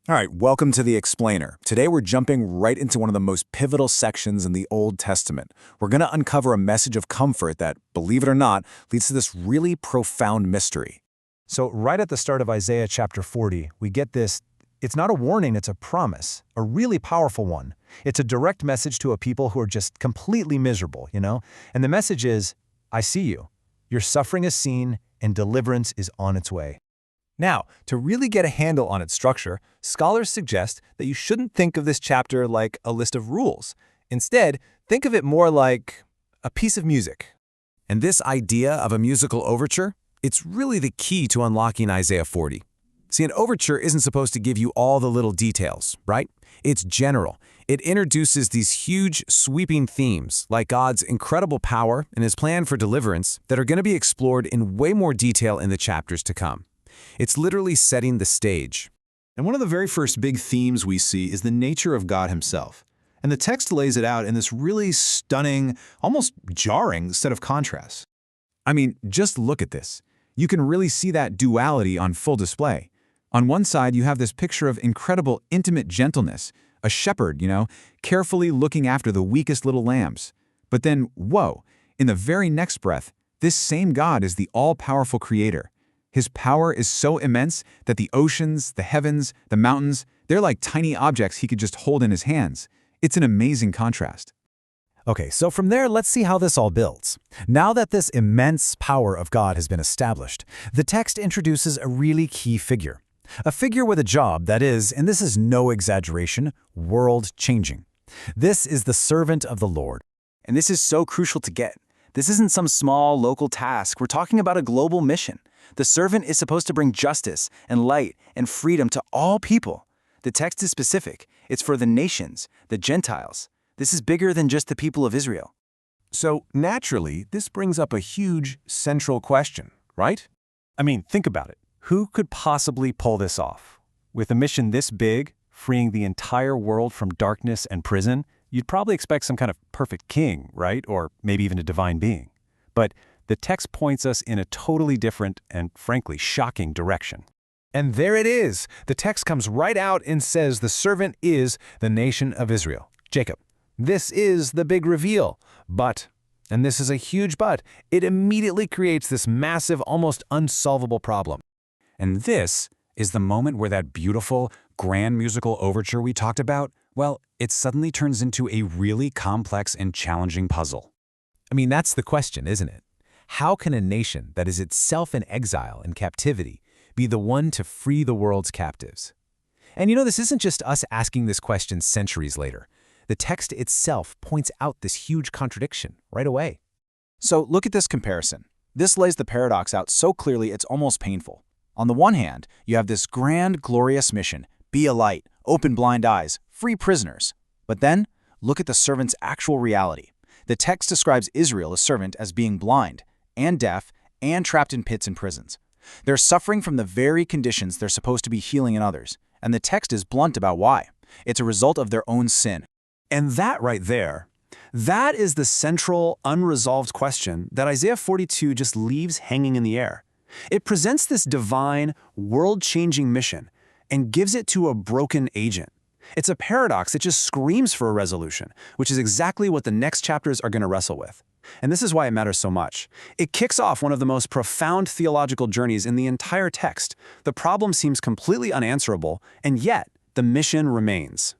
All right, welcome to The Explainer. Today we're jumping right into one of the most pivotal sections in the Old Testament. We're going to uncover a message of comfort that, believe it or not, leads to this really profound mystery. So right at the start of Isaiah chapter 40, we get this, it's not a warning, it's a promise, a really powerful one. It's a direct message to a people who are just completely miserable, And the message is, I see you. Your suffering is seen, and deliverance is on its way. Now, to really get a handle on its structure, scholars suggest that you shouldn't think of this chapter like a list of rules. Instead, think of it more like a piece of music. And this idea of a musical overture, it's really the key to unlocking Isaiah 40. See, an overture isn't supposed to give you all the little details, right? It's general. It introduces these huge, sweeping themes, like God's incredible power and His plan for deliverance, that are going to be explored in way more detail in the chapters to come. It's literally setting the stage. And one of the very first big themes we see is the nature of God Himself. And the text lays it out in this really stunning, almost jarring set of contrasts. I mean, just look at this. You can really see that duality on full display. On one side, you have this picture of incredible, intimate gentleness, a shepherd, carefully looking after the weakest little lambs. But then, whoa, in the very next breath, this same God is the all-powerful creator. His power is so immense that the oceans, the heavens, the mountains, they're like tiny objects He could just hold in His hands. It's an amazing contrast. Okay, so from there, let's see how this all builds. Now that this immense power of God has been established, the text introduces a really key figure. A figure with a job that is, and this is no exaggeration, world-changing. This is the servant of the Lord. And this is so crucial to get. This isn't some small local task. We're talking about a global mission. The servant is supposed to bring justice and light and freedom to all people. The text is specific. It's for the nations, the Gentiles. This is bigger than just the people of Israel. So naturally, this brings up a huge central question, right? I mean, think about it. Who could possibly pull this off? With a mission this big, freeing the entire world from darkness and prison, you'd probably expect some kind of perfect king, right? Or maybe even a divine being. But the text points us in a totally different and, frankly, shocking direction. And there it is. The text comes right out and says the servant is the nation of Israel. Jacob, this is the big reveal. But, and this is a huge but, it immediately creates this massive, almost unsolvable problem. And this is the moment where that beautiful, grand musical overture we talked about, well, it suddenly turns into a really complex and challenging puzzle. I mean, that's the question, isn't it? How can a nation that is itself in exile and captivity be the one to free the world's captives? And this isn't just us asking this question centuries later. The text itself points out this huge contradiction right away. So look at this comparison. This lays the paradox out so clearly it's almost painful. On the one hand, you have this grand, glorious mission, be a light, open blind eyes, free prisoners. But then, look at the servant's actual reality. The text describes Israel, a servant, as being blind and deaf and trapped in pits and prisons. They're suffering from the very conditions they're supposed to be healing in others, and the text is blunt about why. It's a result of their own sin. And that right there, that is the central, unresolved question that Isaiah 42 just leaves hanging in the air. It presents this divine, world-changing mission and gives it to a broken agent. It's a paradox that just screams for a resolution, which is exactly what the next chapters are going to wrestle with. And this is why it matters so much. It kicks off one of the most profound theological journeys in the entire text. The problem seems completely unanswerable, and yet the mission remains.